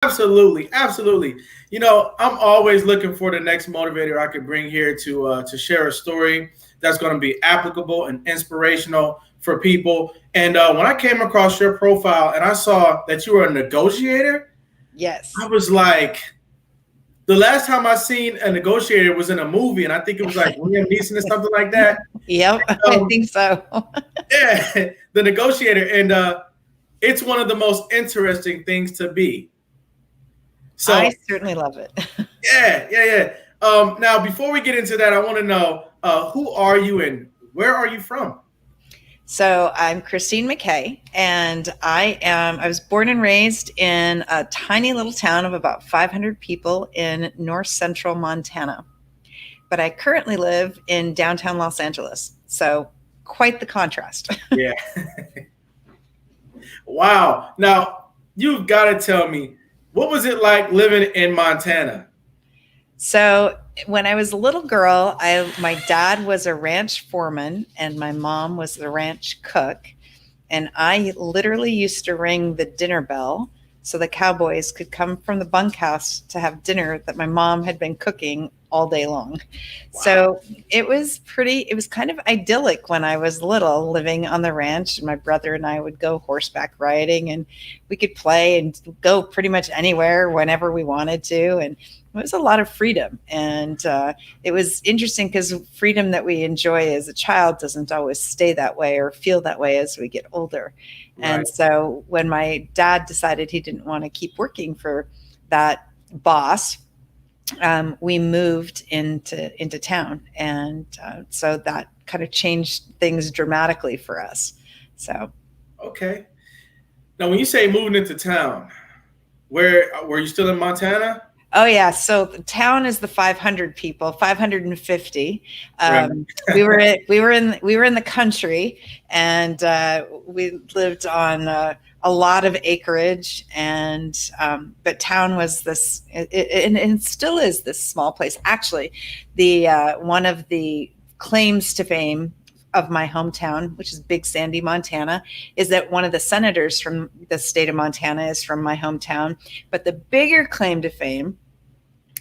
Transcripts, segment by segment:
Absolutely, absolutely. I'm always looking for the next motivator I could bring here to share a story that's going to be applicable and inspirational for people. And when I came across your profile and I saw that you were a negotiator, I Yes. was like, the last time I seen a negotiator was in a movie, and I think it was like Liam Neeson or something like that. Yep, I Um, think so. yeah, the negotiator, and it's one of the most interesting things to be. I So certainly love it. yeah, yeah, yeah. Now, before we get into that, I want to know who are you and where are you from? So I'm Christine McKay, and I was born and raised in a tiny little town of about 500 people in north central Montana. But I currently live in downtown Los Angeles. So quite the contrast. Yeah. Wow. Now, you've got to tell me, what was it like living in Montana? So when I was a little girl, my dad was a ranch foreman and my mom was the ranch cook. And I literally used to ring the dinner bell so the cowboys could come from the bunkhouse to have dinner that my mom had been cooking all day long. Wow. So it was kind of idyllic when I was little, living on the ranch. And my brother and I would go horseback riding and we could play and go pretty much anywhere whenever we wanted to. And it was a lot of freedom. And it was interesting because freedom that we enjoy as a child doesn't always stay that way or feel that way as we get older. Right. And so when my dad decided he didn't want to keep working for that boss, we moved into town, and so that kind of changed things dramatically for us. So, Okay. Now, when you say moving into town, where were you still in Montana? oh yeah, so the town is the 500 people, 550. Right. We were in the country, and we lived on a lot of acreage, and but town was this, and it still is this small place. Actually, the one of the claims to fame of my hometown, which is Big Sandy, Montana, is that one of the senators from the state of Montana is from my hometown. But the bigger claim to fame,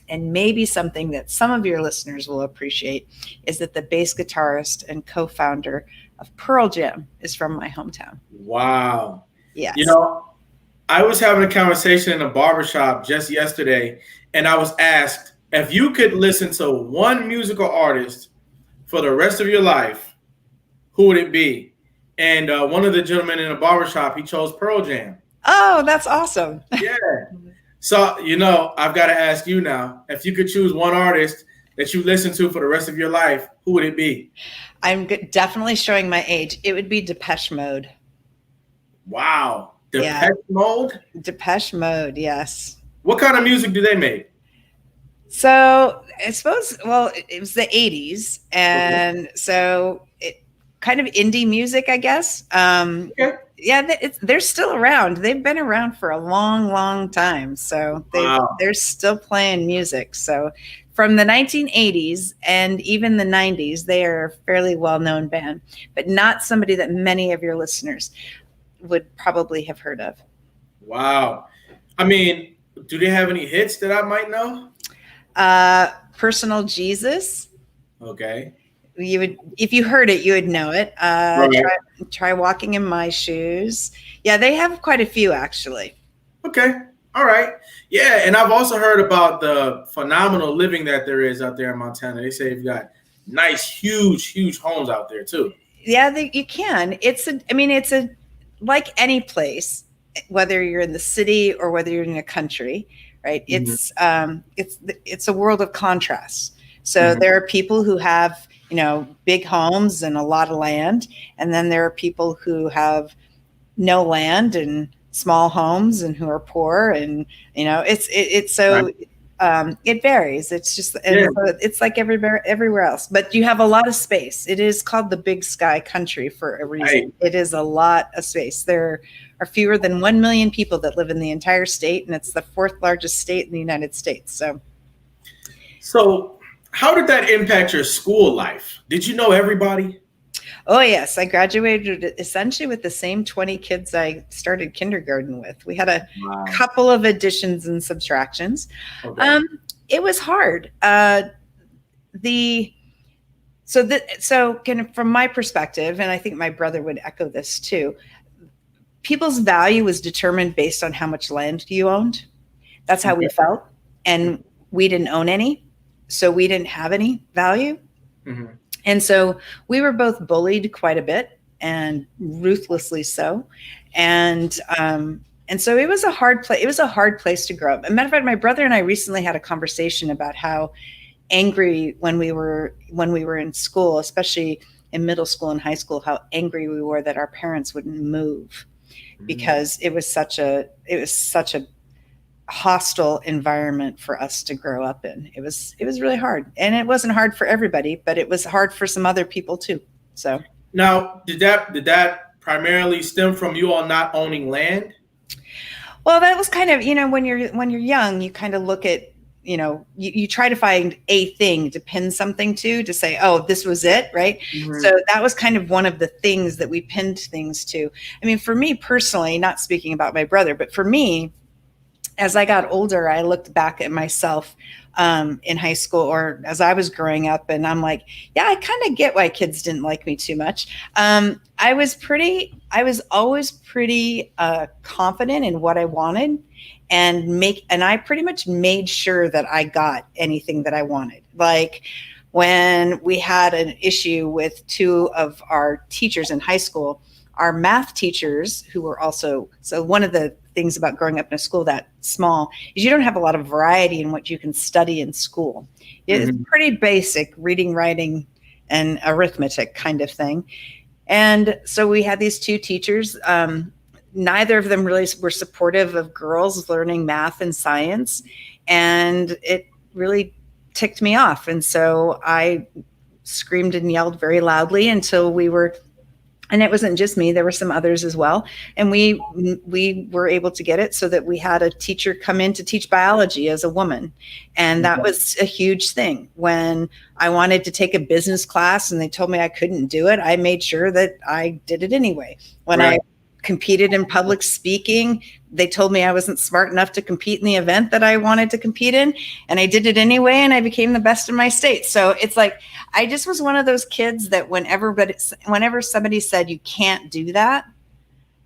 and maybe something that some of your listeners will appreciate, is that the bass guitarist and co-founder of Pearl Jam is from my hometown. Wow. You Yes. know, I was having a conversation in a barbershop just yesterday, and I was asked if you could listen to one musical artist for the rest of your life, who would it be? And one of the gentlemen in the barbershop, he chose Pearl Jam. Oh, that's awesome. Yeah. So, I've got to ask you now, if you could choose one artist that you listen to for the rest of your life, who would it be? I'm definitely showing my age. It would be Depeche Mode. Wow. Yeah, Depeche Mode? Depeche Mode. Yes. What kind of music do they make? So I suppose, well, it was the 80s. Okay. And so it kind of indie music, I guess. Okay. Yeah, they're still around. They've been around for a long, long time. So Wow. they're still playing music. So from the 1980s and even the 90s, they are a fairly well-known band, but not somebody that many of your listeners would probably have heard of. Wow. I mean, do they have any hits that I might know? Personal Jesus. Okay. You would, if you heard it, you would know it. Right. Try walking in my shoes. Yeah, they have quite a few actually. Okay. All right. Yeah. And I've also heard about the phenomenal living that there is out there in Montana. They say you've got nice, huge, huge homes out there too. Yeah, you can. I mean, it's a like any place, whether you're in the city or whether you're in a country, right? Mhm. It's a world of contrasts. So Mhm. there are people who have, big homes and a lot of land, and then there are people who have no land and small homes and who are poor, and it's Right. so it varies. It's just, and Yeah. so it's like everywhere else, but you have a lot of space. It is called the Big Sky Country for a Right. reason. It is a lot of space. There are fewer than 1 million people that live in the entire state, and it's the fourth largest state in the United States. So So, how did that impact your school life? Did you know everybody? Oh, yes. I graduated essentially with the same 20 kids I started kindergarten with. We had a Wow. couple of additions and subtractions. Okay. Um, it was hard. The so kind of from my perspective, and I think my brother would echo this too, people's value was determined based on how much land you owned. That's how we Okay. felt. And we didn't own any, so we didn't have any value. Mm-hmm. And so we were both bullied quite a bit, and ruthlessly so. And and so it was a hard place. It was a hard place to grow up. As a matter of fact, my brother and I recently had a conversation about how angry when we were in school, especially in middle school and high school, how angry we were that our parents wouldn't move, because it was such a hostile environment for us to grow up in. It was really hard, and it wasn't hard for everybody, but it was hard for some other people too. So Now, did that primarily stem from you all not owning land? well, that was kind of, when you're young, you kind of look at, you try to find a thing to pin something to say, oh, this was it, right? Mm-hmm. So that was kind of one of the things that we pinned things to. I mean, for me personally, not speaking about my brother, but for me, as I got older, I looked back at myself in high school or as I was growing up, and I'm like, yeah, I kind of get why kids didn't like me too much. I was always pretty confident in what I wanted, and I pretty much made sure that I got anything that I wanted. Like when we had an issue with two of our teachers in high school, our math teachers, who were also, so one of the things about growing up in a school that small is you don't have a lot of variety in what you can study in school. It's Mm-hmm. pretty basic reading, writing, and arithmetic kind of thing. And so we had these two teachers. Neither of them really were supportive of girls learning math and science. And it really ticked me off. And so I screamed and yelled very loudly until and it wasn't just me, there were some others as well, and we were able to get it so that we had a teacher come in to teach biology as a woman. And that was a huge thing. When I wanted to take a business class and they told me I couldn't do it, I made sure that I did it anyway. When Right. I competed in public speaking, they told me I wasn't smart enough to compete in the event that I wanted to compete in, and I did it anyway, and I became the best in my state. So it's like I just was one of those kids that whenever somebody said you can't do that,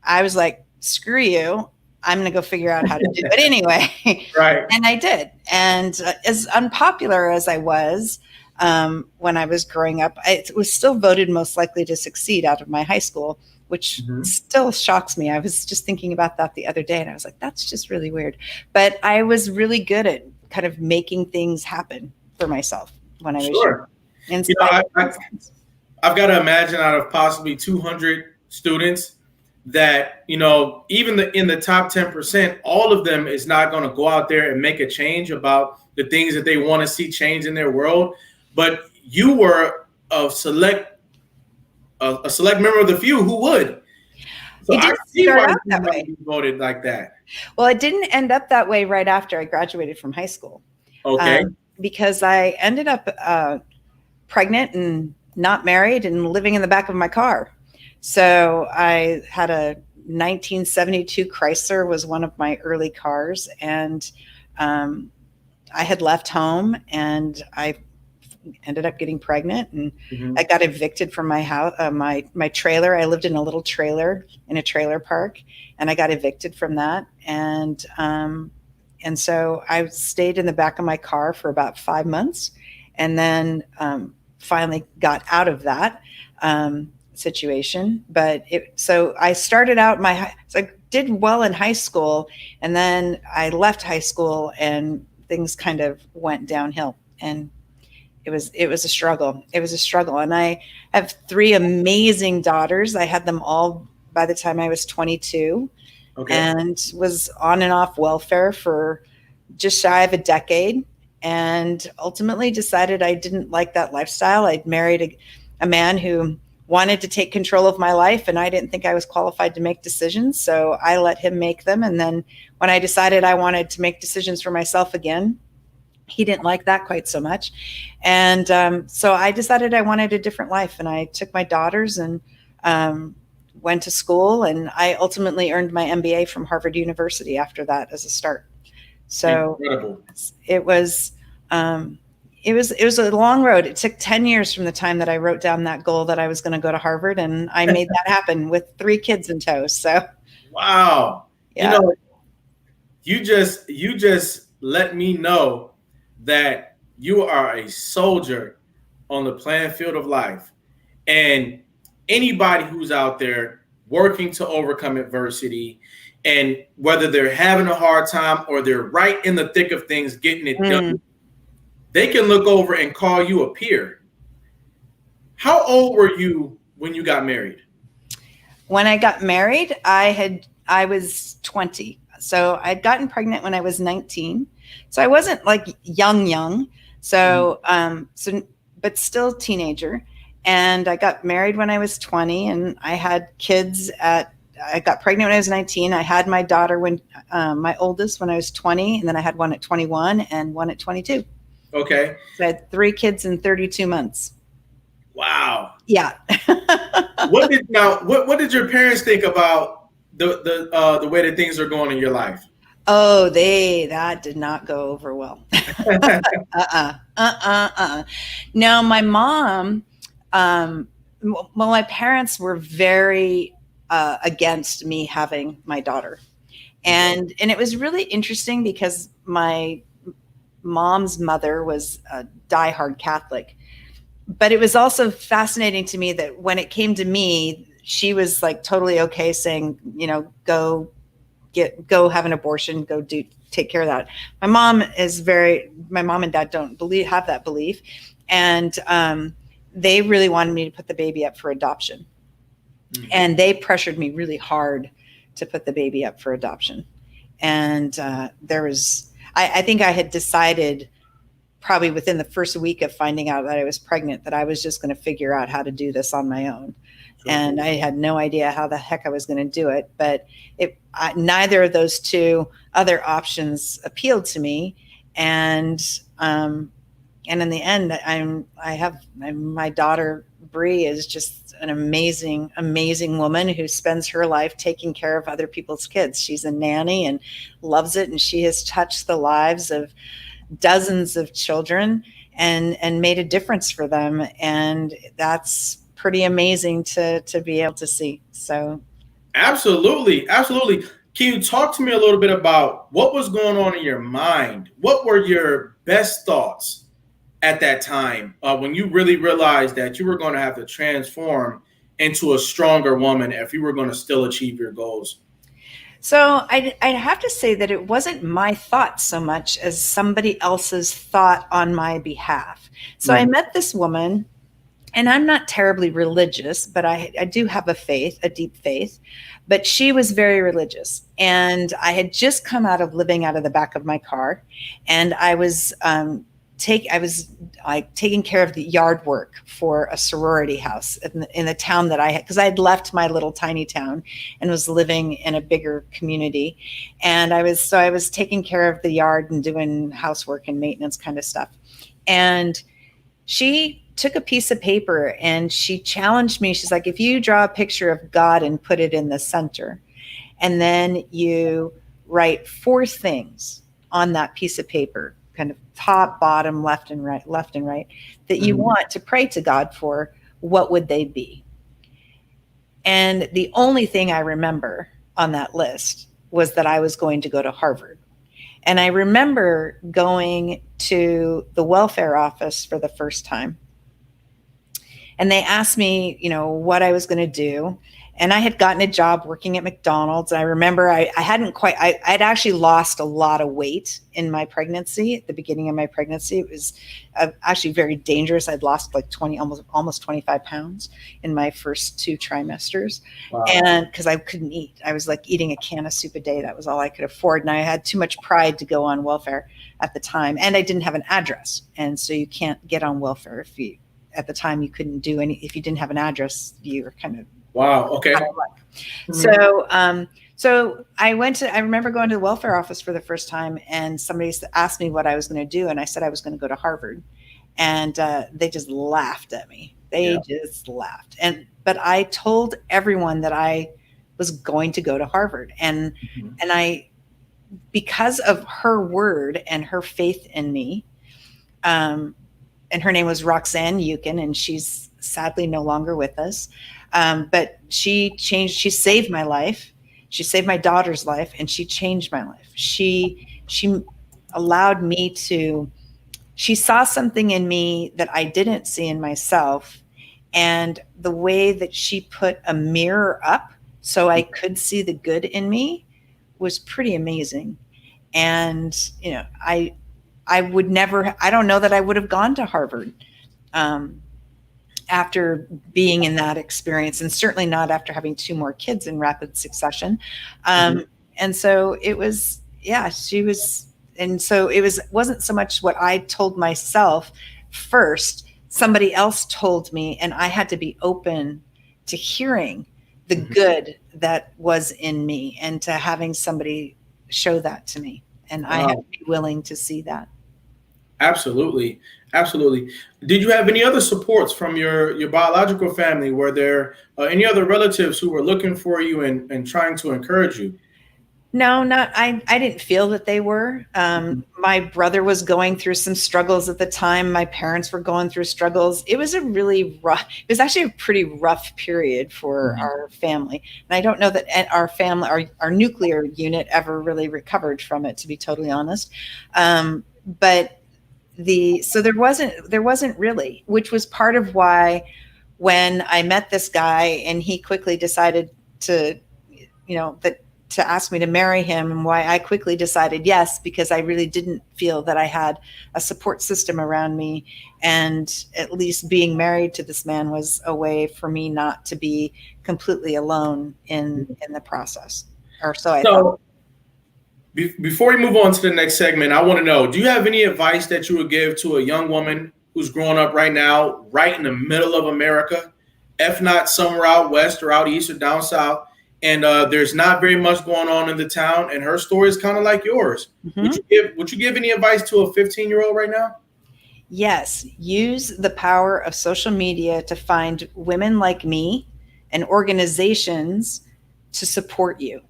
I was like, screw you, I'm going to go figure out how to do it anyway. Right. And I did. And as unpopular as I was when I was growing up, I was still voted most likely to succeed out of my high school, which Mm-hmm. still shocks me. I was just thinking about that the other day, and I was like, that's just really weird. But I was really good at kind of making things happen for myself when I was Sure. young. You know, I've got to imagine out of possibly 200 students that, even in the top 10%, all of them is not going to go out there and make a change about the things that they want to see change in their world. But you were a select member of the few who would. So It I didn't see start why out that way. you voted like that. Well, it didn't end up that way right after I graduated from high school. Okay. Because I ended up pregnant and not married and living in the back of my car. So I had a 1972 Chrysler, was one of my early cars, and I had left home, and I ended up getting pregnant, and Mm-hmm. I got evicted from my house, my trailer. I lived in a little trailer in a trailer park, and I got evicted from that. And so I stayed in the back of my car for about 5 months, and then finally got out of that situation. So I started out so I did well in high school, and then I left high school, and things kind of went downhill, and it was a struggle. It was a struggle. And I have 3 amazing daughters. I had them all by the time I was 22. Okay. And was on and off welfare for just shy of a decade, and ultimately decided I didn't like that lifestyle. I'd married a man who wanted to take control of my life, and I didn't think I was qualified to make decisions. So I let him make them. And then when I decided I wanted to make decisions for myself again, He didn't like that quite so much. And so I decided I wanted a different life. And I took my daughters and went to school. And I ultimately earned my MBA from Harvard University after that as a start. So Incredible. it was, it was a long road. It took 10 years from the time that I wrote down that goal that I was going to go to Harvard, and I made that happen with 3 kids in tow. So, Wow. yeah. You know, you just let me know that you are a soldier on the playing field of life. And anybody who's out there working to overcome adversity, and whether they're having a hard time or they're right in the thick of things getting it done, they can look over and call you a peer. How old were you when you got married? When I got married, I was 20. So I'd gotten pregnant when I was 19. So I wasn't like young. So but still teenager. And I got married when I was 20, and I had kids I got pregnant when I was 19. I had my daughter when my oldest when I was 20, and then I had one at 21 and one at 22. Okay. So I had 3 kids in 32 months. Wow. Yeah. What did your parents think about the way that things are going in your life? Oh, that did not go over well. No, my mom, well, my parents were very against me having my daughter. And it was really interesting because my mom's mother was a diehard Catholic. But it was also fascinating to me that when it came to me, she was like totally okay saying, go have an abortion, take care of that. My mom and dad don't have that belief. And they really wanted me to put the baby up for adoption. Mm-hmm. And they pressured me really hard to put the baby up for adoption. And I think I had decided probably within the first week of finding out that I was pregnant that I was just going to figure out how to do this on my own. Sure. And I had no idea how the heck I was going to do it. But neither of those 2 other options appealed to me. And in the end, my daughter, Bree, is just an amazing, amazing woman who spends her life taking care of other people's kids. She's a nanny and loves it. And she has touched the lives of dozens of children and made a difference for them. And that's pretty amazing to be able to see. So absolutely. Can you talk to me a little bit about what was going on in your mind? What were your best thoughts at that time when you really realized that you were going to have to transform into a stronger woman if you were going to still achieve your goals? So I'd have to say that it wasn't my thought so much as somebody else's thought on my behalf. So I met this woman, and I'm not terribly religious, but I do have a deep faith, but she was very religious. And I had just come out of living out of the back of my car, and I was taking care of the yard work for a sorority house in the town that I had, because I had left my little tiny town and was living in a bigger community. And I was taking care of the yard and doing housework and maintenance kind of stuff. And she took a piece of paper and she challenged me. She's like, if you draw a picture of God and put it in the center, and then you write 4 things on that piece of paper, kind of top, bottom, left and right, that you want to pray to God for, what would they be? And the only thing I remember on that list was that I was going to go to Harvard. And I remember going to the welfare office for the first time. And they asked me, what I was going to do. And I had gotten a job working at McDonald's. I remember I'd actually lost a lot of weight in my pregnancy. At the beginning of my pregnancy, it was actually very dangerous. I'd lost like almost 25 pounds in my first 2 trimesters. Wow. And because I couldn't eat, I was like eating a can of soup a day. That was all I could afford. And I had too much pride to go on welfare at the time. And I didn't have an address. And so you can't get on welfare at the time you couldn't do if you didn't have an address, you were kind of Wow. Okay. Mhm. So, so I remember going to the welfare office for the first time, and somebody asked me what I was going to do, and I said I was going to go to Harvard, and they just laughed at me. They Yeah. just laughed, but I told everyone that I was going to go to Harvard, Mhm. and I, because of her word and her faith in me, um, and her name was Roxanne Yukin, and she's sadly no longer with us. But she saved my life. She saved my daughter's life, and she changed my life. She allowed me to, she saw something in me that I didn't see in myself. And the way that she put a mirror up so I could see the good in me was pretty amazing. And, I would never, I don't know that I would have gone to Harvard um, after being in that experience, and certainly not after having two more kids in rapid succession. Mhm. And so it was, yeah, she was, and so wasn't so much what I told myself first, somebody else told me, and I had to be open to hearing the Mhm. good that was in me and to having somebody show that to me. And I had Wow. to be willing to see that. Absolutely. Absolutely. Did you have any other supports from your biological family? Were there any other relatives who were looking for you and trying to encourage you? No, not I didn't feel that they were. Mhm. My brother was going through some struggles at the time. My parents were going through struggles. It was a really rough, it was actually a pretty rough period for Mhm. our family. And I don't know that our family, our nuclear unit ever really recovered from it, to be totally honest. But so there wasn't really, which was part of why when I met this guy and he quickly decided to, that to ask me to marry him, and why I quickly decided yes, because I really didn't feel that I had a support system around me. And at least being married to this man was a way for me not to be completely alone in the process. Or so I thought. So before we move on to the next segment, I want to know, do you have any advice that you would give to a young woman who's growing up right now, right in the middle of America, if not somewhere out west or out east or down south, and there's not very much going on in the town, and her story is kind of like yours? Mhm. Would you give any advice to a 15-year-old right now? Yes, use the power of social media to find women like me and organizations to support you.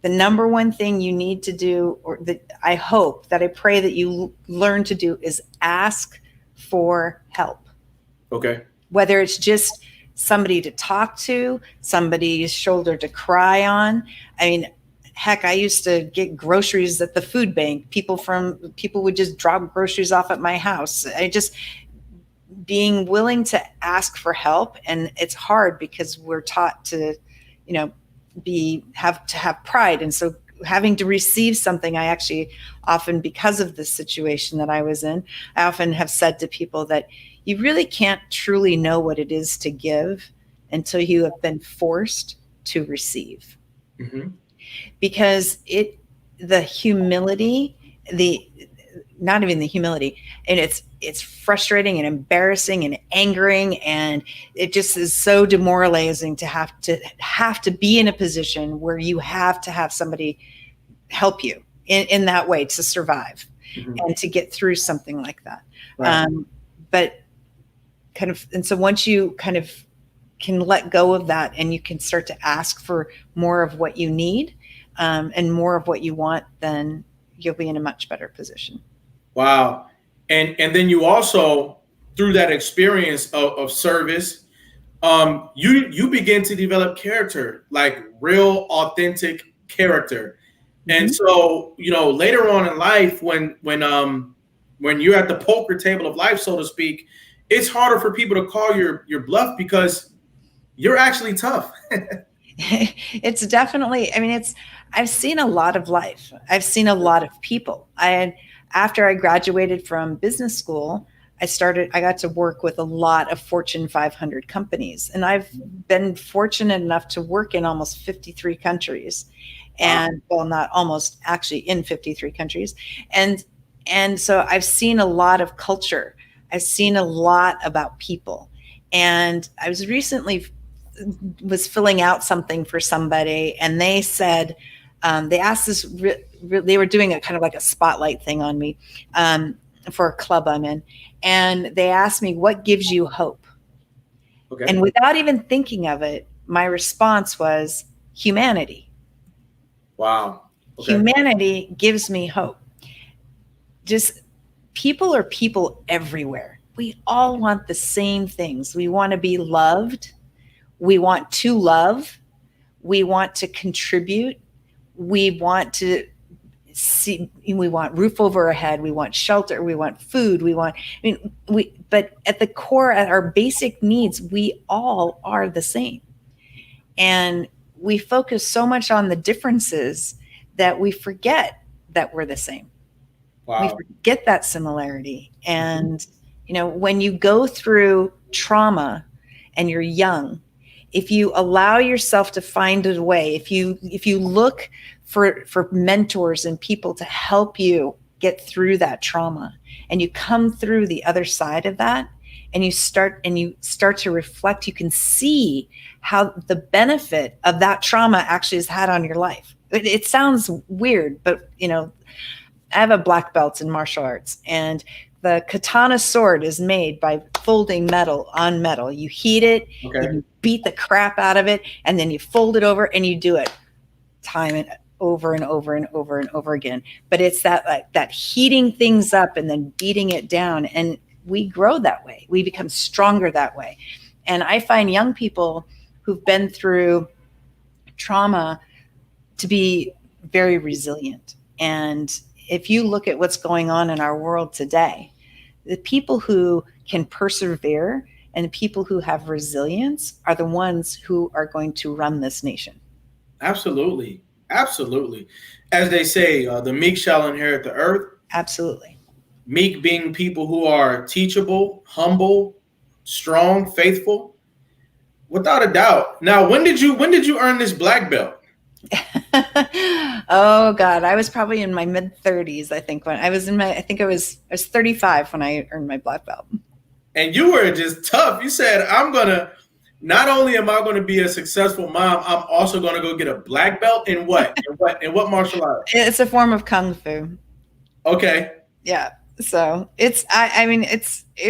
The number one thing you need to do, or that I hope, that I pray that you learn to do, is ask for help. Okay. Whether it's just somebody to talk to, somebody's shoulder to cry on. I mean, heck, I used to get groceries at the food bank. People would just drop groceries off at my house. I just, being willing to ask for help. And it's hard because we're taught to, you know, have pride. And so having to receive something, I actually often, because of the situation that I was in, I often have said to people that you really can't truly know what it is to give until you have been forced to receive. Hmm. Because the humility, the not even the humility, and it's frustrating and embarrassing and angering, and it just is so demoralizing to have to be in a position where you have to have somebody help you in that way to survive Hmm. and to get through something like that. Right. But kind of, and so once you kind of can let go of that, and you can start to ask for more of what you need, and more of what you want, then you'll be in a much better position. Wow. And then you also, through that experience of service, you begin to develop character, like real authentic character. And Mm-hmm. so, later on in life, when you're at the poker table of life, so to speak, it's harder for people to call your bluff because you're actually tough. It's definitely, I mean, I've seen a lot of life. I've seen a lot of people. After I graduated from business school, I got to work with a lot of Fortune 500 companies. And I've been fortunate enough to work in almost 53 countries. Wow. And well, not almost, actually in 53 countries. And, and so I've seen a lot of culture. I've seen a lot about people. And I was recently was filling out something for somebody, and they said, they asked this, they were doing a kind of like a spotlight thing on me for a club I'm in. And they asked me, what gives you hope? Okay. And without even thinking of it, my response was humanity. Wow. Okay. Humanity gives me hope. Just people are people everywhere. We all want the same things. We want to be loved. We want to love. We want to contribute. We want to see, we want roof over our head. We want shelter. We want food. But at the core, at our basic needs, we all are the same. And we focus so much on the differences that we forget that we're the same. Wow. We forget that similarity. And, when you go through trauma and you're young, if you allow yourself to find a way, if you look for mentors and people to help you get through that trauma, and you come through the other side of that, and you start to reflect, you can see how the benefit of that trauma actually has had on your life. It sounds weird, but I have a black belt in martial arts, and the katana sword is made by folding metal on metal. You heat it, okay. You beat the crap out of it, and then you fold it over and you do it time and over and over and over and over again. But it's that heating things up and then beating it down. And we grow that way. We become stronger that way. And I find young people who've been through trauma to be very resilient. And if you look at what's going on in our world today, the people who can persevere and the people who have resilience are the ones who are going to run this nation. Absolutely. Absolutely. As they say, the meek shall inherit the earth. Absolutely. Meek being people who are teachable, humble, strong, faithful, without a doubt. Now, when did you earn this black belt? Oh God, I was probably in my mid 30s. I think I was 35 when I earned my black belt. And you were just tough. You said, not only am I going to be a successful mom, I'm also going to go get a black belt in what? In what martial art? It's a form of kung fu. Okay. Yeah. So it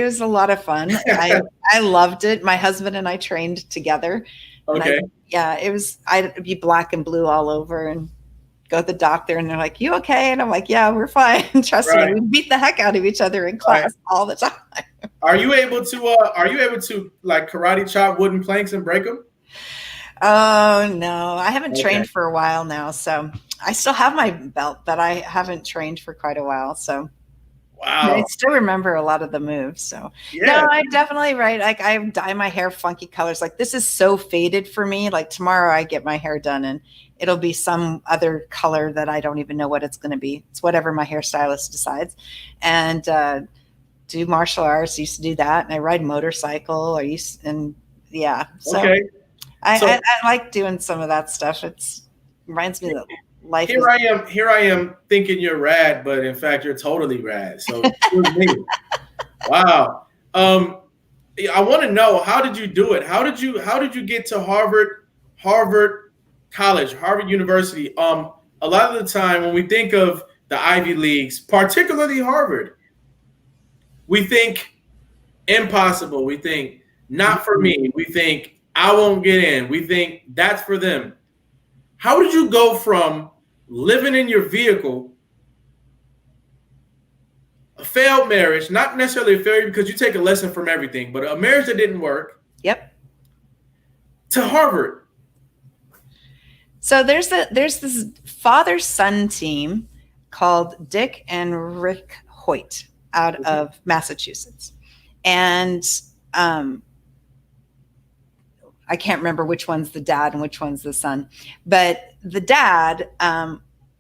was a lot of fun. I loved it. My husband and I trained together. Okay. I'd be black and blue all over and go to the doctor, and they're like, "You okay?" And I'm like, "Yeah, we're fine." Trust me, we beat the heck out of each other in class all the time. Are you able to like karate chop wooden planks and break them? Oh no, I haven't trained for a while now. So I still have my belt, but I haven't trained for quite a while. So wow, I still remember a lot of the moves. So no, I definitely Like I dye my hair funky colors. Like this is so faded for me. Like tomorrow I get my hair done and it'll be some other color that I don't even know what it's going to be. It's whatever my hairstylist decides. And do martial arts. Used to do that, and I ride motorcycle. So okay. I like doing some of that stuff. It reminds me that life. Here I am thinking you're rad, but in fact you're totally rad. So wow. I want to know, how did you do it? How did you get to Harvard College, Harvard University? A lot of the time when we think of the Ivy Leagues, particularly Harvard, we think impossible. We think not for me. We think I won't get in. We think that's for them. How did you go from living in your vehicle, a failed marriage, not necessarily a failure because you take a lesson from everything, but a marriage that didn't work, yep, to Harvard? So there's this father-son team called Dick and Rick Hoyt out of Massachusetts. And I can't remember which one's the dad and which one's the son, but the dad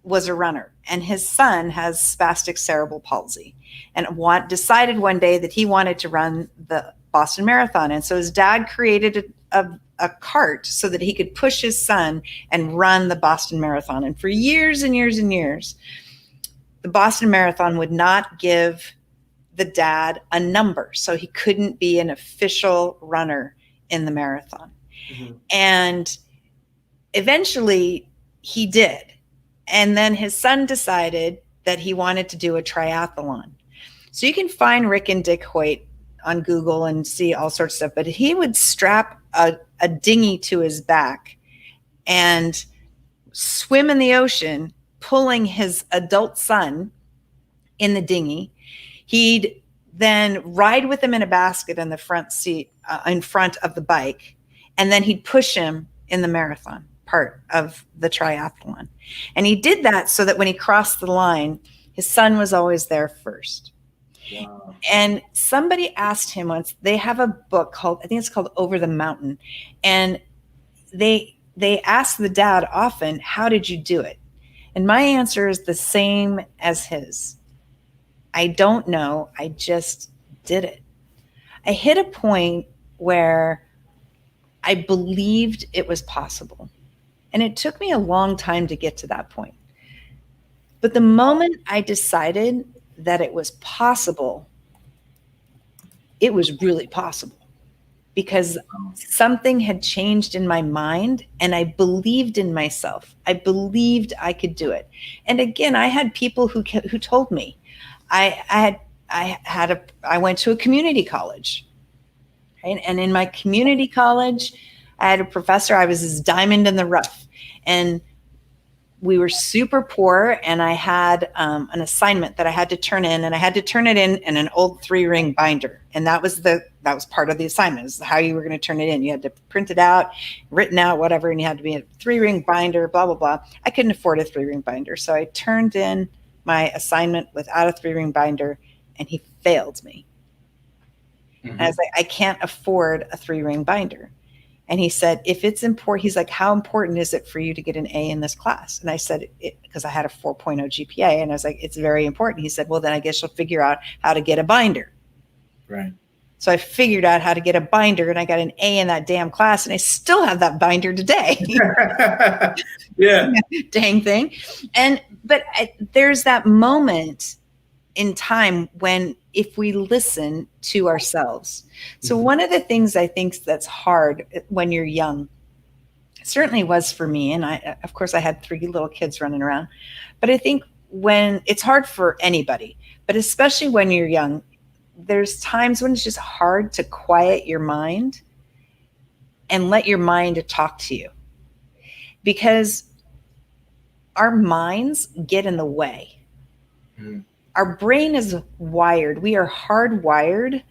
was a runner and his son has spastic cerebral palsy and decided one day that he wanted to run the Boston Marathon. And so his dad created a cart so that he could push his son and run the Boston Marathon. And for years and years and years, the Boston Marathon would not give the dad a number, so he couldn't be an official runner in the marathon. Mhm. And eventually he did. And then his son decided that he wanted to do a triathlon. So you can find Rick and Dick Hoyt on Google and see all sorts of stuff, but he would strap a dinghy to his back and swim in the ocean, pulling his adult son in the dinghy. He'd then ride with him in a basket in the front seat, in front of the bike, and then he'd push him in the marathon part of the triathlon. And he did that so that when he crossed the line, his son was always there first. Wow. And somebody asked him once, they have a book called, I think it's called Over the Mountain. And they ask the dad often, how did you do it? And my answer is the same as his. I don't know. I just did it. I hit a point where I believed it was possible. And it took me a long time to get to that point. But the moment I decided that it was possible, it was really possible, because something had changed in my mind and I believed in myself. I believed I could do it. And again, I had people who told me. I went to a community college, right? And in my community college, I had a professor. I was his diamond in the rough, and we were super poor. And I had an assignment that I had to turn in, and I had to turn it in an old 3-ring binder. And that was part of the assignment, is how you were going to turn it in. You had to print it out, written out, whatever, and you had to be a 3-ring binder, blah, blah, blah. I couldn't afford a 3-ring binder. So I turned in my assignment without a 3-ring binder, and he failed me. Mm-hmm. And I was like, I can't afford a 3-ring binder. And he said, if it's important, he's like, how important is it for you to get an A in this class? And I said, because I had a 4.0 GPA. And I was like, it's very important. He said, well, then I guess you'll figure out how to get a binder. Right. So I figured out how to get a binder, and I got an A in that damn class, and I still have that binder today. Yeah. Dang thing. But there's that moment in time when, if we listen to ourselves. So one of the things I think that's hard when you're young, certainly was for me, and of course I had 3 little kids running around, but I think when it's hard for anybody, but especially when you're young, there's times when it's just hard to quiet your mind and let your mind talk to you, because our minds get in the way. Mm. Our brain is wired. We are hardwired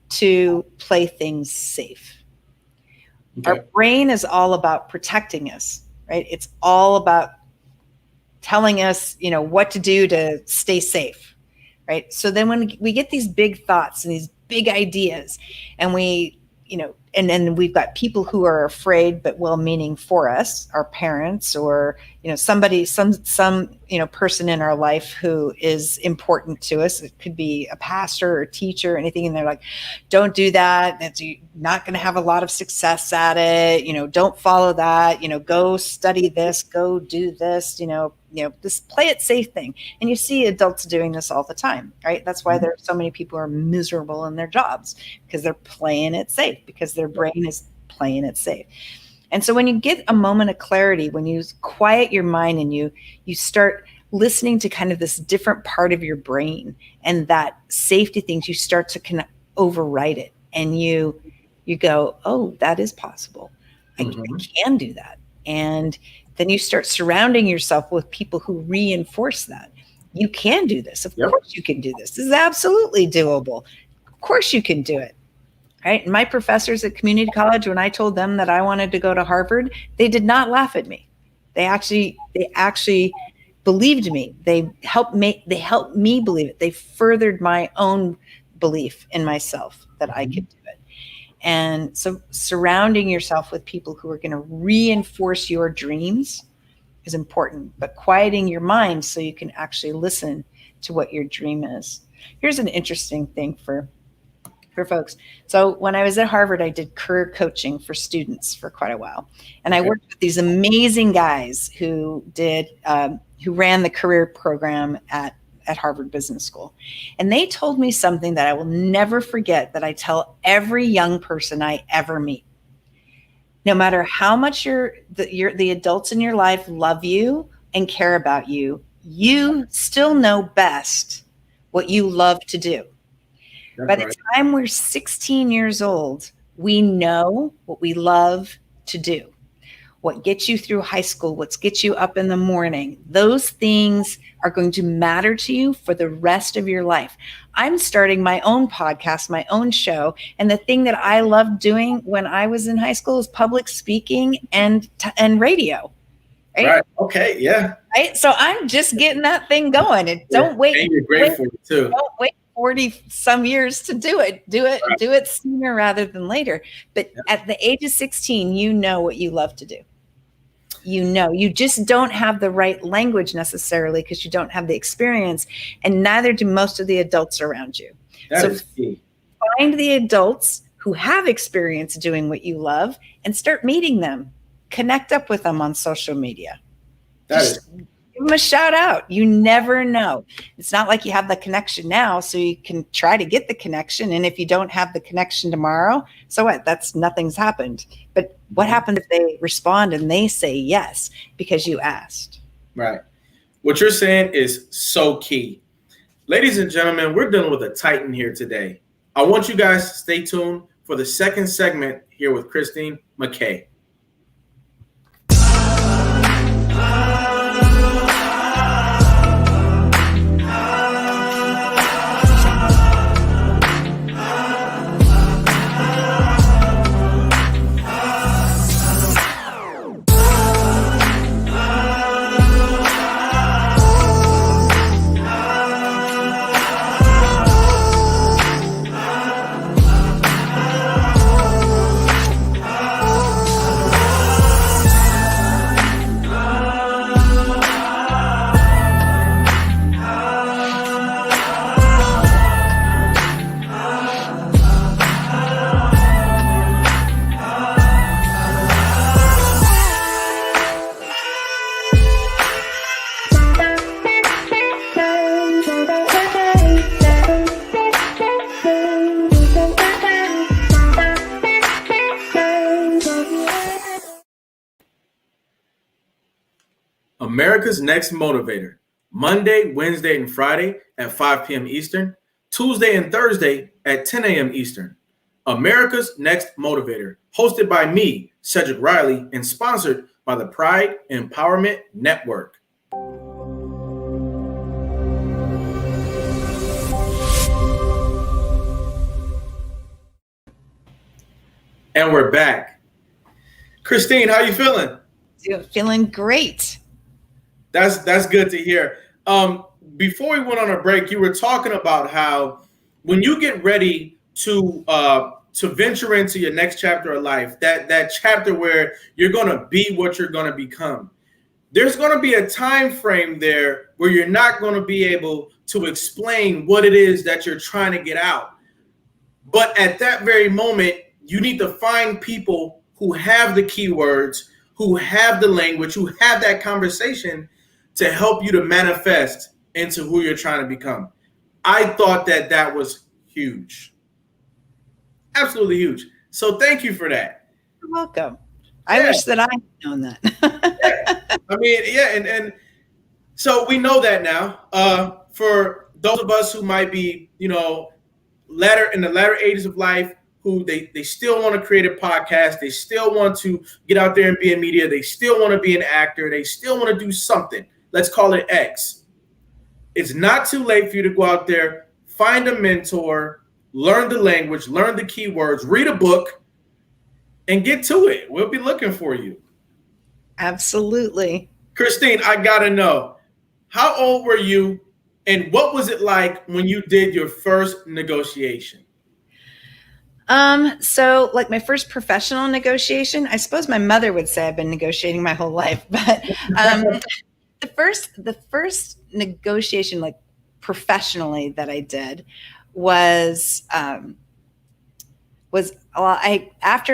to play things safe. Okay. Our brain is all about protecting us, right? It's all about telling us, what to do to stay safe, right? So then when we get these big thoughts and these big ideas, and we, and then we've got people who are afraid but well-meaning for us, our parents, or somebody, some person in our life who is important to us. It could be a pastor or a teacher or anything, and they're like, don't do that, that's not going to have a lot of success at it, don't follow that, go study this, go do this, this play it safe thing. And you see adults doing this all the time, right? That's why there are so many people who are miserable in their jobs, because they're playing it safe, because their brain is playing it safe. And so when you get a moment of clarity, when you quiet your mind and you start listening to kind of this different part of your brain and that safety things, you start to kind of override it, and you go, oh, that is possible. I can do that. And then you start surrounding yourself with people who reinforce that. You can do this. Of course you can do this. This is absolutely doable. Of course you can do it. Right? And my professors at community college, when I told them that I wanted to go to Harvard, they did not laugh at me. They actually believed me. They helped me believe it. They furthered my own belief in myself that I could do it. And so surrounding yourself with people who are going to reinforce your dreams is important, but quieting your mind so you can actually listen to what your dream is. Here's an interesting thing for folks. So when I was at Harvard, I did career coaching for students for quite a while. And I worked with these amazing guys who ran the career program at Harvard Business School. And they told me something that I will never forget, that I tell every young person I ever meet. No matter how much the adults in your life love you and care about you, you still know best what you love to do. That's By the right. time we're 16 years old, we know what we love to do, what gets you through high school, what gets you up in the morning. Those things are going to matter to you for the rest of your life. I'm starting my own podcast, my own show. And the thing that I loved doing when I was in high school is public speaking and radio. Right? Right. Okay. Yeah. Right. So I'm just getting that thing going. And Yeah. don't wait. And you're great for it too. Don't wait 40 some years to do it. Right. Do it sooner rather than later. But at the age of 16, you know what you love to do. You just don't have the right language necessarily because you don't have the experience, and neither do most of the adults around you. That is key. Find the adults who have experience doing what you love and start meeting them. Connect up with them on social media. Give them a shout out. You never know. It's not like you have the connection now, so you can try to get the connection. And if you don't have the connection tomorrow, so what? Nothing's happened. But what happens if they respond and they say yes because you asked? Right. What you're saying is so key. Ladies and gentlemen, we're dealing with a titan here today. I want you guys to stay tuned for the second segment here with Christine McKay. America's Next Motivator, Monday, Wednesday, and Friday at 5 p.m. Eastern, Tuesday and Thursday at 10 a.m. Eastern. America's Next Motivator, hosted by me, Cedric Riley, and sponsored by the Pride Empowerment Network. And we're back. Christine, how you feeling? Feeling great. That's good to hear. Before we went on a break, you were talking about how when you get ready to venture into your next chapter of life, that chapter where you're going to be what you're going to become, there's going to be a time frame there where you're not going to be able to explain what it is that you're trying to get out. But at that very moment, you need to find people who have the keywords, who have the language, who have that conversation to help you to manifest into who you're trying to become. I thought that was huge. Absolutely huge. So thank you for that. You're welcome. I wish that I had known that. Yeah. I mean, yeah, and so we know that now. For those of us who might be, in the latter ages of life, who they still want to create a podcast, they still want to get out there and be in media, they still want to be an actor, they still want to do something. Let's call it X. It's not too late for you to go out there, find a mentor, learn the language, learn the keywords, read a book, and get to it. We'll be looking for you. Absolutely. Christine, I gotta know, how old were you and what was it like when you did your first negotiation? So like my first professional negotiation, I suppose my mother would say I've been negotiating my whole life, but the first negotiation, like professionally, that I did was after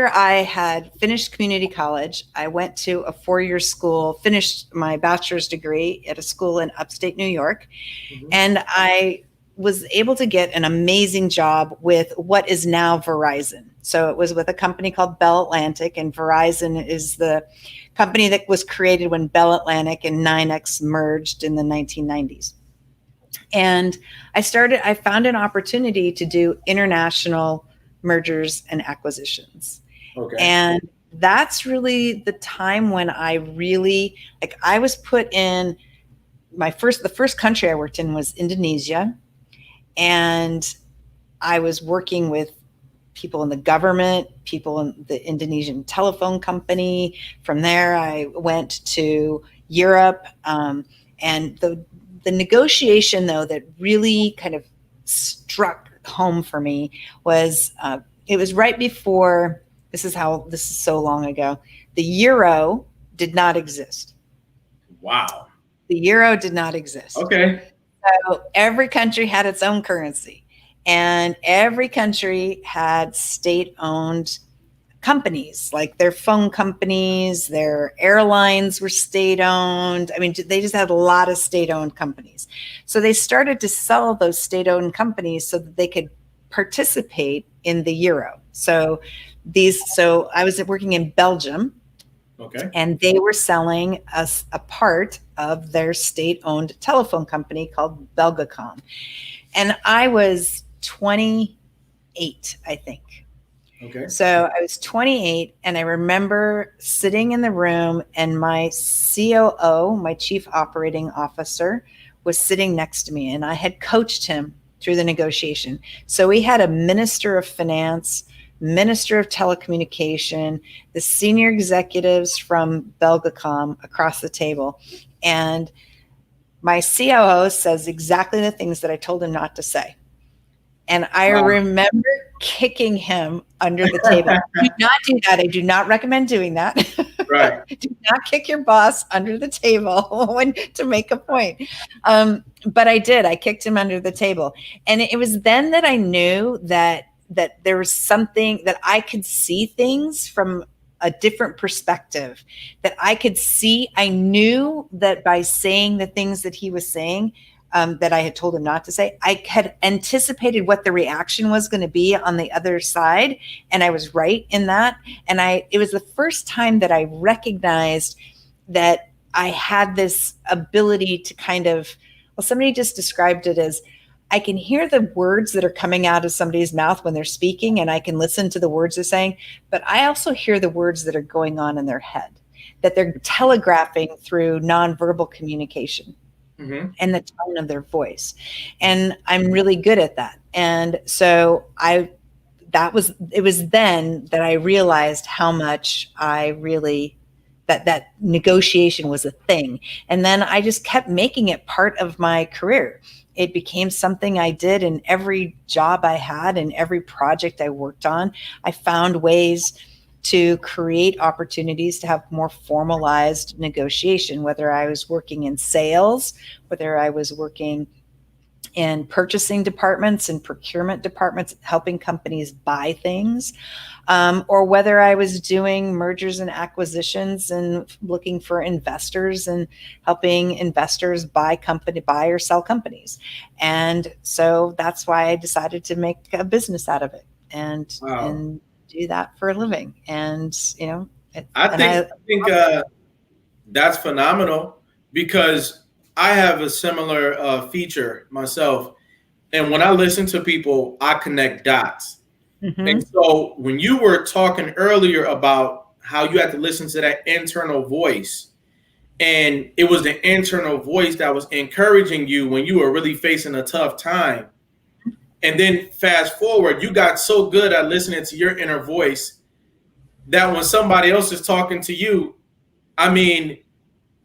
I had finished community college. I went to a 4-year school, finished my bachelor's degree at a school in upstate New York, and I was able to get an amazing job with what is now Verizon. So it was with a company called Bell Atlantic, and Verizon is the company that was created when Bell Atlantic and NYNEX merged in the 1990s. And I found an opportunity to do international mergers and acquisitions. Okay. And that's really the time when I really, like, I was put in the first country I worked in was Indonesia. And I was working with people in the government, people in the Indonesian telephone company. From there, I went to Europe. And the negotiation, though, that really kind of struck home for me was it was right before, this is so long ago, the euro did not exist. Wow. The euro did not exist. Okay. So every country had its own currency, and every country had state-owned companies, like their phone companies, their airlines were state-owned. I mean, they just had a lot of state-owned companies. So they started to sell those state-owned companies so that they could participate in the euro. So I was working in Belgium. Okay. And they were selling us a part of their state-owned telephone company called Belgacom. And I was 28, I think. Okay. So I was 28, and I remember sitting in the room, and my COO, my chief operating officer, was sitting next to me, and I had coached him through the negotiation. So we had a minister of finance, minister of telecommunication, the senior executives from Belgacom across the table. And my COO says exactly the things that I told him not to say. And I remember kicking him under the table. Do not do that. I do not recommend doing that. Right. Do not kick your boss under the table to make a point. But I did. I kicked him under the table. And it was then that I knew that there was something, that I could see things from a different perspective, that I could see. I knew that by saying the things that he was saying, that I had told him not to say, I had anticipated what the reaction was going to be on the other side. And I was right in that. And it was the first time that I recognized that I had this ability to kind of, well, somebody just described it as, I can hear the words that are coming out of somebody's mouth when they're speaking, and I can listen to the words they're saying, but I also hear the words that are going on in their head, that they're telegraphing through nonverbal communication. Mm-hmm. And the tone of their voice. And I'm really good at that. And so it was then that I realized how much that negotiation was a thing. And then I just kept making it part of my career. It became something I did in every job I had, in every project I worked on. I found ways to create opportunities to have more formalized negotiation, whether I was working in sales, whether I was working in purchasing departments and procurement departments, helping companies buy things, or whether I was doing mergers and acquisitions and looking for investors and helping investors buy or sell companies. And so that's why I decided to make a business out of it and do that for a living. And, I think that's phenomenal, because I have a similar feature myself. And when I listen to people, I connect dots. Mm-hmm. And so when you were talking earlier about how you had to listen to that internal voice, and it was the internal voice that was encouraging you when you were really facing a tough time. And then fast forward, you got so good at listening to your inner voice that when somebody else is talking to you, I mean,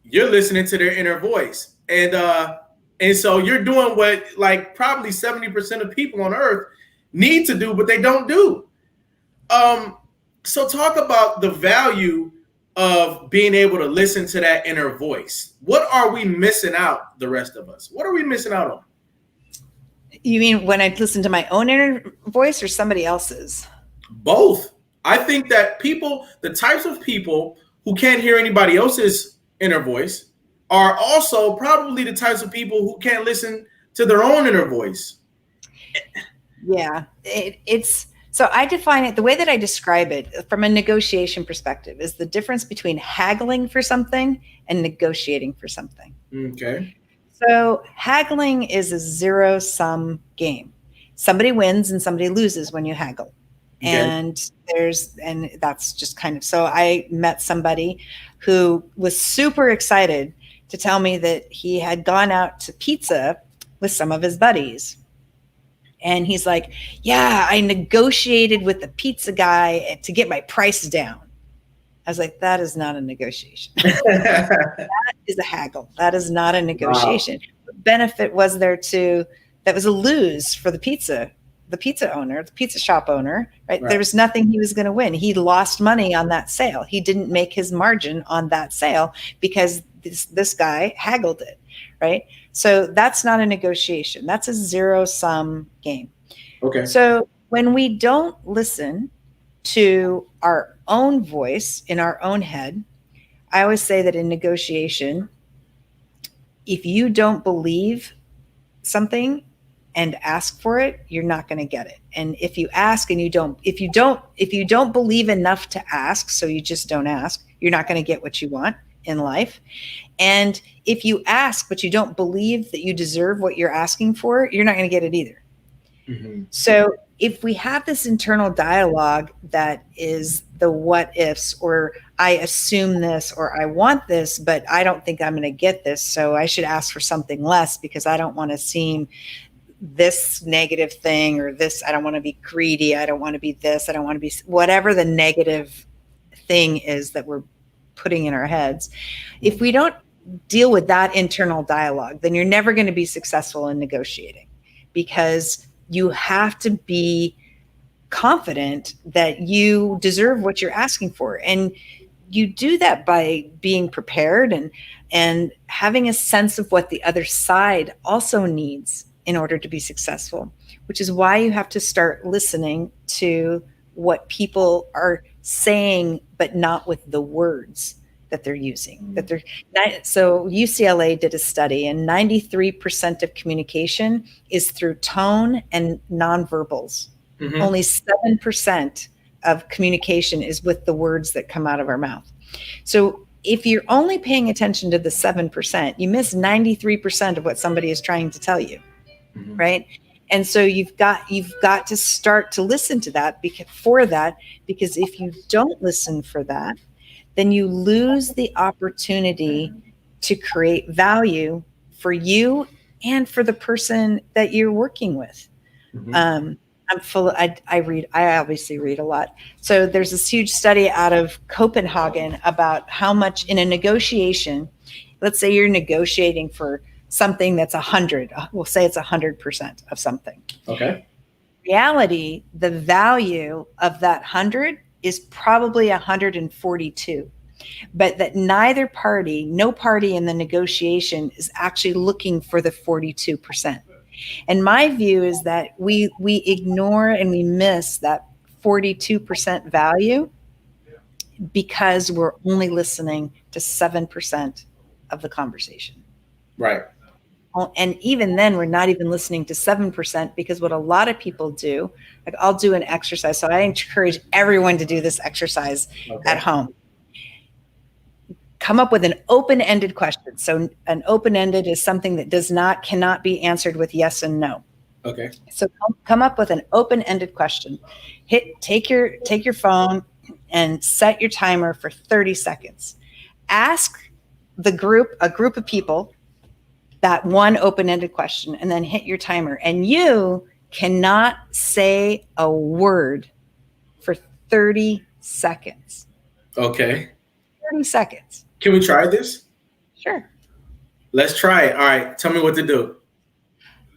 you're listening to their inner voice. And so you're doing what like probably 70% of people on earth need to do, but they don't do. So talk about the value of being able to listen to that inner voice. What are we missing out, the rest of us? What are we missing out on? You mean when I listen to my own inner voice or somebody else's? Both. I think that the types of people who can't hear anybody else's inner voice are also probably the types of people who can't listen to their own inner voice. Yeah, it's so I define it the way that I describe it from a negotiation perspective is the difference between haggling for something and negotiating for something. Okay. So haggling is a zero sum game. Somebody wins and somebody loses when you haggle. Okay. And that's just kind of so I met somebody who was super excited to tell me that he had gone out to pizza with some of his buddies. And he's like, yeah, I negotiated with the pizza guy to get my price down. I was like, that is not a negotiation. That is a haggle. That is not a Wow. negotiation. What benefit was there to that was a lose for the pizza owner, the pizza shop owner, right? There Right. was nothing he was going to win. He lost money on that sale. He didn't make his margin on that sale because this guy haggled it, right? So that's not a negotiation. That's a zero sum game. Okay. So when we don't listen to our own voice in our own head, I always say that in negotiation, if you don't believe something and ask for it, you're not going to get it. And if you ask and if you don't believe enough to ask, so you just don't ask, you're not going to get what you want in life. And if you ask but you don't believe that you deserve what you're asking for, you're not going to get it either. Hmm. So if we have this internal dialogue that is the what ifs, or I assume this, or I want this, but I don't think I'm going to get this, so I should ask for something less because I don't want to seem this negative thing, or this, I don't want to be greedy, I don't want to be this, I don't want to be whatever the negative thing is that we're putting in our heads. If we don't deal with that internal dialogue, then you're never going to be successful in negotiating, because you have to be confident that you deserve what you're asking for. And you do that by being prepared and having a sense of what the other side also needs in order to be successful, which is why you have to start listening to what people are saying, but not with the words that they're using. That they're so UCLA did a study, and 93% of communication is through tone and nonverbals. Hmm. Only 7% of communication is with the words that come out of our mouth. So if you're only paying attention to the 7%, you miss 93% of what somebody is trying to tell you, Hmm. right? And so you've got to start to listen to that because if you don't listen for that, then you lose the opportunity to create value for you and for the person that you're working with. Hmm. Um, I obviously read a lot. So there's this huge study out of Copenhagen about how much in a negotiation, let's say you're negotiating for something that's 100, we'll say it's 100% of something. Okay. Reality, the value of that 100 is probably 142, but that no party in the negotiation is actually looking for the 42%. And my view is that we ignore and we miss that 42% value because we're only listening to 7% of the conversation. Right. And even then, we're not even listening to 7% because what a lot of people do, like I'll do an exercise. So I encourage everyone to do this exercise at Okay. home. Come up with an open-ended question. So an open-ended is something that cannot be answered with yes and no. Okay. So come up with an open-ended question. Take your phone and set your timer for 30 seconds. Ask a group of people that one open-ended question, and then hit your timer. And you cannot say a word for 30 seconds. Okay. 30 seconds. Can we try this? Sure. Let's try it. All right. Tell me what to do.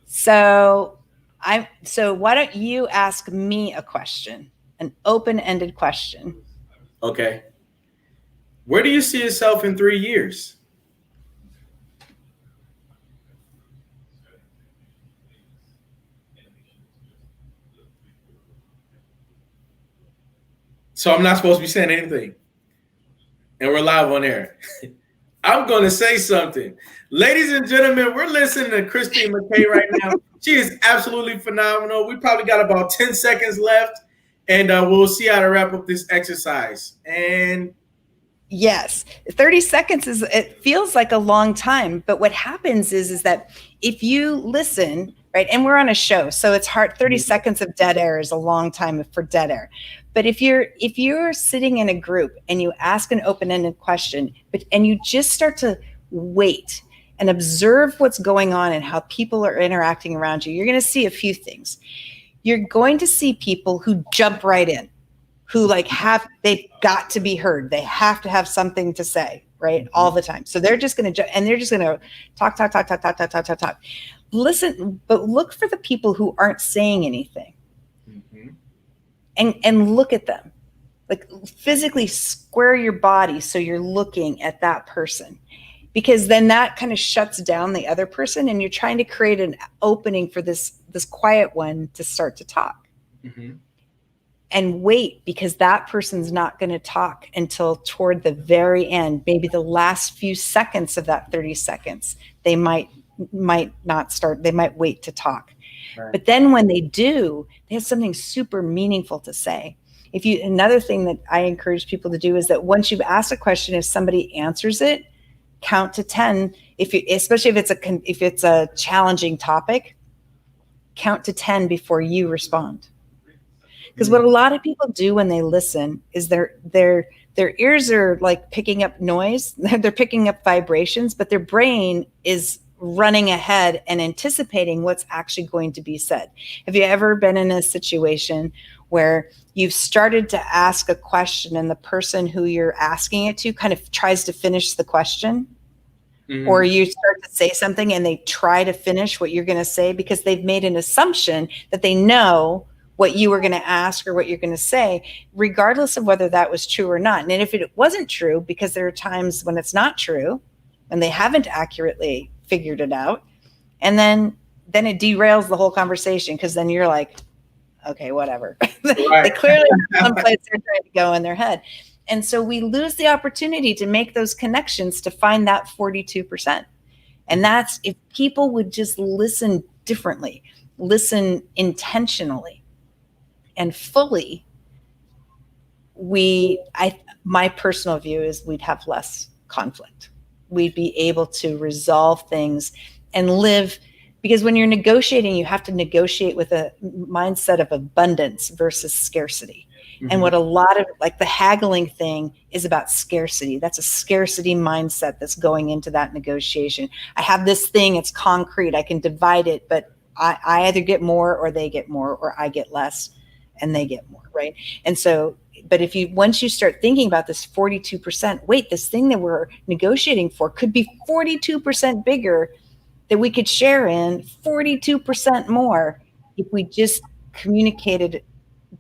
So why don't you ask me a question, an open-ended question? Okay. Where do you see yourself in 3 years? So I'm not supposed to be saying anything. And we're live on air. I'm going to say something. Ladies and gentlemen, we're listening to Christine McKay right now. She is absolutely phenomenal. We probably got about 10 seconds left, and we'll see how to wrap up this exercise. And yes, 30 seconds it feels like a long time, but what happens is that if you listen, right, and we're on a show, so it's hard. 30 seconds of dead air is a long time for dead air. But if you're sitting in a group and you ask an open-ended question, and you just start to wait and observe what's going on and how people are interacting around you, you're going to see a few things. You're going to see people who jump right in, who they've got to be heard. They have to have something to say, right? All the time. So they're just going to, and they're just going to talk. Listen, but look for the people who aren't saying anything. And look at them, like physically square your body so you're looking at that person, because then that kind of shuts down the other person, and you're trying to create an opening for this quiet one to start to talk. And wait, because that person's not going to talk until toward the very end, maybe the last few seconds of that 30 seconds. They might not start, they might wait to talk. Right. But then when they do, they have something super meaningful to say. Another thing that I encourage people to do is that once you've asked a question, if somebody answers it, count to 10. Especially if it's a challenging topic, count to 10 before you respond. Because what a lot of people do when they listen is their ears are like picking up noise, they're picking up vibrations, but their brain is running ahead and anticipating what's actually going to be said. Have you ever been in a situation where you've started to ask a question and the person who you're asking it to kind of tries to finish the question? Or you start to say something and they try to finish what you're going to say because they've made an assumption that they know what you were going to ask or what you're going to say, regardless of whether that was true or not. And if it wasn't true, because there are times when it's not true and they haven't accurately figured it out, and then it derails the whole conversation, because then you're like, okay, whatever. Right. They clearly have someplace they're trying to go in their head. And so we lose the opportunity to make those connections to find that 42%. And that's if people would just listen differently, listen intentionally and fully, my personal view is we'd have less conflict. We'd be able to resolve things and live, because when you're negotiating, you have to negotiate with a mindset of abundance versus scarcity. And what a lot of the haggling thing is about scarcity. That's a scarcity mindset that's going into that negotiation. I have this thing, it's concrete, I can divide it, but I either get more or they get more, or I get less and they get more, right? And so, but once you start thinking about this 42%, wait, this thing that we're negotiating for could be 42% bigger that we could share in, 42% more if we just communicated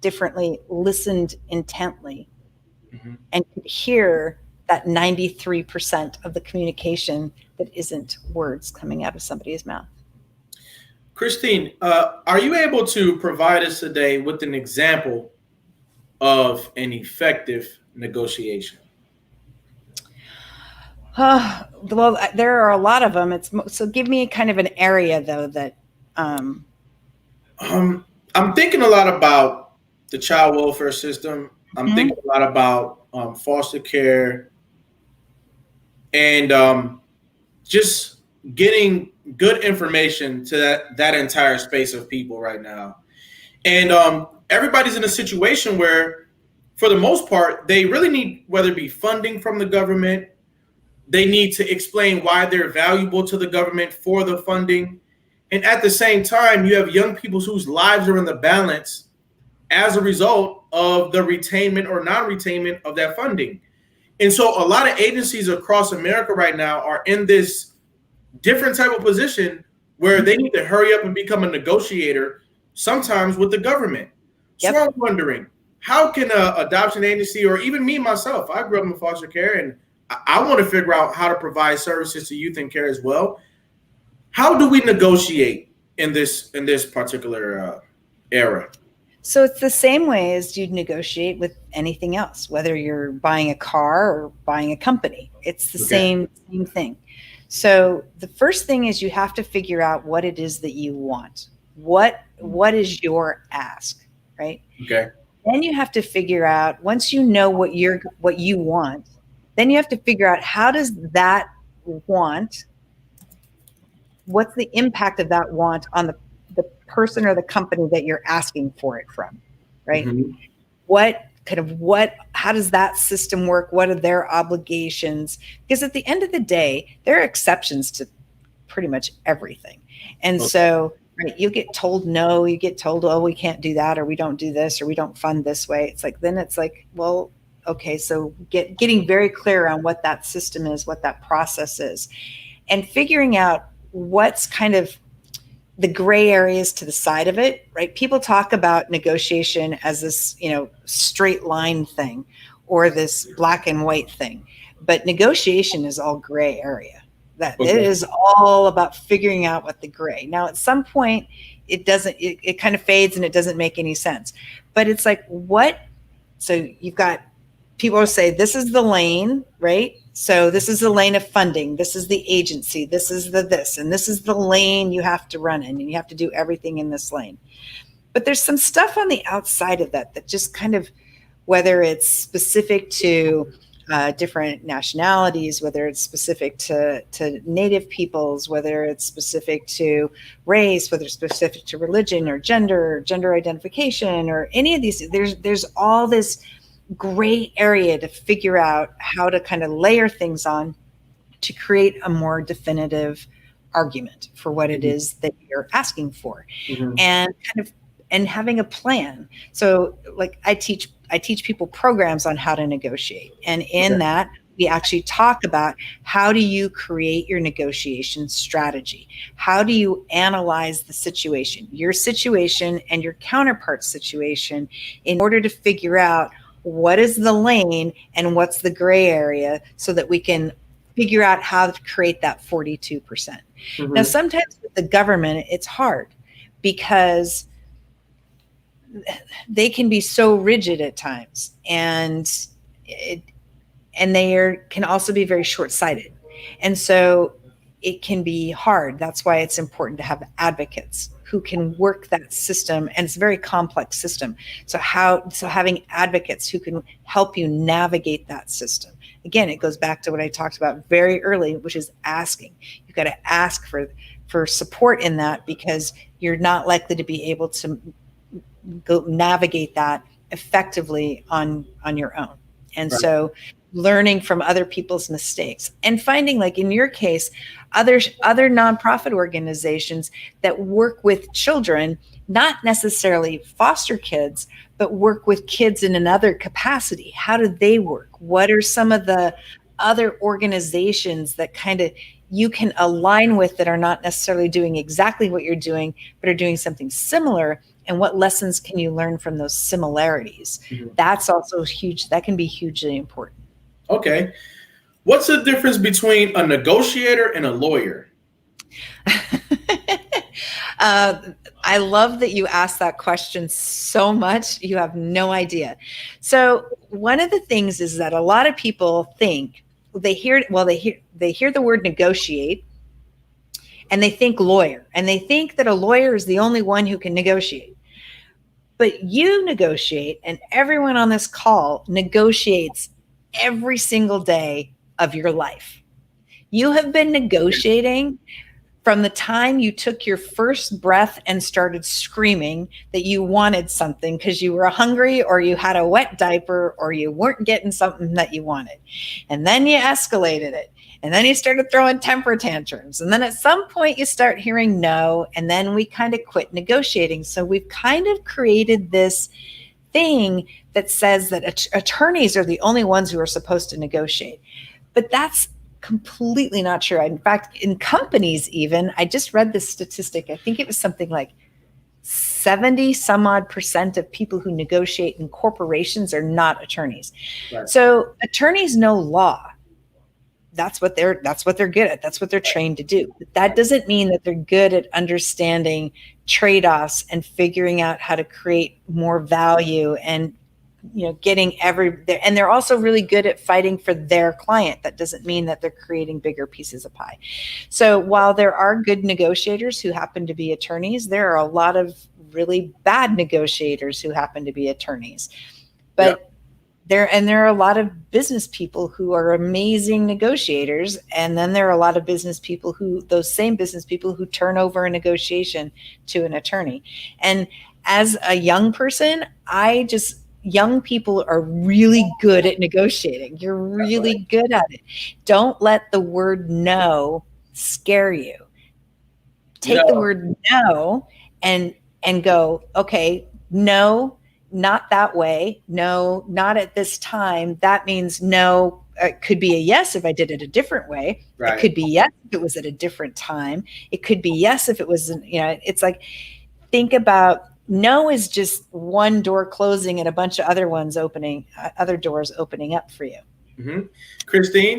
differently, listened intently, and could hear that 93% of the communication that isn't words coming out of somebody's mouth. Christine, are you able to provide us today with an example of an effective negotiation? Well, there are a lot of them. So give me kind of an area though that. I'm thinking a lot about the child welfare system. I'm thinking a lot about foster care, and just getting good information to that entire space of people right now. And everybody's in a situation where, for the most part, they really need, whether it be funding from the government, they need to explain why they're valuable to the government for the funding. And at the same time, you have young people whose lives are in the balance as a result of the retainment or non-retainment of that funding. And so a lot of agencies across America right now are in this different type of position where they need to hurry up and become a negotiator, sometimes with the government. So I'm wondering, how can an adoption agency, or even me myself, I grew up in foster care, and I want to figure out how to provide services to youth in care as well. How do we negotiate in this particular era? So it's the same way as you'd negotiate with anything else, whether you're buying a car or buying a company. It's the Okay. same thing. So the first thing is you have to figure out what it is that you want. What is your ask, right? Okay. Then you have to figure out, once you know what you want, then you have to figure out how does that want, what's the impact of that want on the person or the company that you're asking for it from, right? Hmm. How does that system work? What are their obligations? Because at the end of the day, there are exceptions to pretty much everything. And Okay. so, right, you get told no, you get told, oh, we can't do that, or we don't do this, or we don't fund this way. Then it's like, well, okay, so getting very clear on what that system is, what that process is, and figuring out what's kind of the gray areas to the side of it, right? People talk about negotiation as this, straight line thing or this black and white thing, but negotiation is all gray area. That it Okay. is all about figuring out what the gray. Now, at some point, it kind of fades and it doesn't make any sense. But it's like, what? So you've got people will say, this is the lane, right? So this is the lane of funding. This is the agency. This is the this, and this is the lane you have to run in, and you have to do everything in this lane. But there's some stuff on the outside of that just kind of, whether it's specific to different nationalities, whether it's specific to native peoples, whether it's specific to race, whether it's specific to religion or gender identification, or any of these, there's all this gray area to figure out how to kind of layer things on to create a more definitive argument for what it is that you're asking for, Hmm. and having a plan. So like I teach people programs on how to negotiate, and in Okay. that we actually talk about how do you create your negotiation strategy? How do you analyze the situation, your situation and your counterpart's situation, in order to figure out what is the lane and what's the gray area, so that we can figure out how to create that 42%. Now, Hmm. sometimes with the government, it's hard because they can be so rigid at times, and can also be very short-sighted. And so it can be hard. That's why it's important to have advocates who can work that system, and it's a very complex system. So having advocates who can help you navigate that system. Again, it goes back to what I talked about very early, which is asking. You've got to ask for support in that, because you're not likely to be able to go navigate that effectively on your own. And Right. so learning from other people's mistakes, and finding, like in your case, other nonprofit organizations that work with children, not necessarily foster kids, but work with kids in another capacity. How do they work? What are some of the other organizations that kind of you can align with, that are not necessarily doing exactly what you're doing, but are doing something similar? And what lessons can you learn from those similarities? Mhm. That's also huge. That can be hugely important. Okay. What's the difference between a negotiator and a lawyer? uh, I love that you asked that question so much. You have no idea. So one of the things is that a lot of people think they hear the word negotiate, and they think lawyer, and they think that a lawyer is the only one who can negotiate. But you negotiate, and everyone on this call negotiates every single day of your life. You have been negotiating from the time you took your first breath and started screaming that you wanted something because you were hungry, or you had a wet diaper, or you weren't getting something that you wanted. And then you escalated it. And then you started throwing temper tantrums. And then at some point you start hearing no. And then we kind of quit negotiating. So we've kind of created this thing that says that attorneys are the only ones who are supposed to negotiate. But that's completely not true. In fact, in companies, even, I just read this statistic. I think it was something like 70 some odd percent of people who negotiate in corporations are not attorneys. Right. So attorneys know law. That's what they're good at. That's what they're trained to do. But that doesn't mean that they're good at understanding trade-offs and figuring out how to create more value, and getting and they're also really good at fighting for their client. That doesn't mean that they're creating bigger pieces of pie. So while there are good negotiators who happen to be attorneys, there are a lot of really bad negotiators who happen to be attorneys. But there are a lot of business people who are amazing negotiators, and then there are a lot of those same business people who turn over a negotiation to an attorney. And as a young person, young people are really good at negotiating. You're really good at it. Don't let the word no scare you. Take the word no and go, okay, no, not that way. No, not at this time. That means no. It could be a yes if I did it a different way. Right. It could be yes if it was at a different time. It could be yes if it was, it's like, think about, no is just one door closing and a bunch of other doors opening up for you. Mm-hmm. Christine,